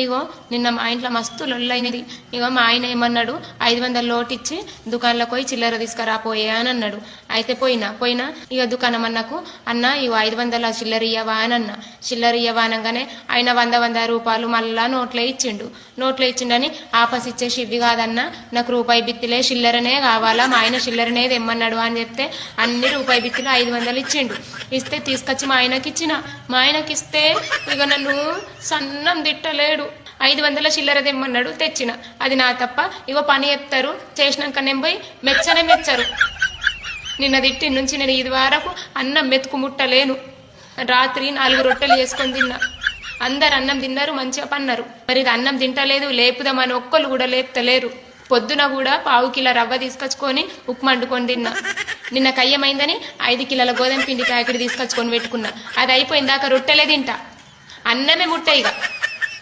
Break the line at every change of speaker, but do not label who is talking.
ఇగో నిన్న మా ఇంట్లో మస్తు లొల్లైనది. ఇగో మా ఆయన ఏమన్నాడు, 500 లోటు ఇచ్చి దుకాణంలోకి పోయి చిల్లర తీసుకురాపోయే అని అన్నాడు. అయితే పోయినా ఇక దుకాణం అన్నకు, అన్న ఇగో 500 చిల్లర ఇయ్యవా అని అన్న. చిల్లర ఇయ్యవా అనగానే ఆయన 100 రూపాయలు మళ్ళా నోట్లో ఇచ్చిండని ఆపస్ ఇచ్చేసి, ఇవి కాదన్న నాకు రూపాయి బిత్తిలే చిల్లరనే కావాలా, మా ఆయన చిల్లరనే తెమ్మన్నాడు అని చెప్తే అన్ని రూపాయి బిత్తిలు 500 ఇచ్చిండు. ఇస్తే తీసుకొచ్చి మా ఆయనకి ఇస్తే ఇక నన్ను సన్నం తిట్టలేడు. 500 చిల్లర తెమ్మన్నాడు, తెచ్చిన. అది నా తప్ప? ఇగో పని ఎత్తారు, చేసినాక నేను పోయి మెచ్చరు. నిన్న తిట్టి నుంచి నేను ఇది వరకు అన్నం మెతుకు ముట్టలేను. రాత్రి 4 రొట్టెలు చేసుకొని తిన్నా. అందరు అన్నం తిన్నారు, మంచిగా పన్నారు. మరి ఇది అన్నం తింటలేదు, లేపుదామని ఒక్కళ్ళు కూడా లేపుతలేరు. పొద్దున కూడా 1/2 కిలో రవ్వ తీసుకొచ్చుకొని ఉప్మా వండుకొని తిన్నా. నిన్న కయ్యమైందని 5 కిలోల గోధుమ పిండి ప్యాకెట్ తీసుకొచ్చుకొని పెట్టుకున్నా. అది అయిపోయిందాక రొట్టెలే తింటా, అన్నమే ముట్ట. ఇక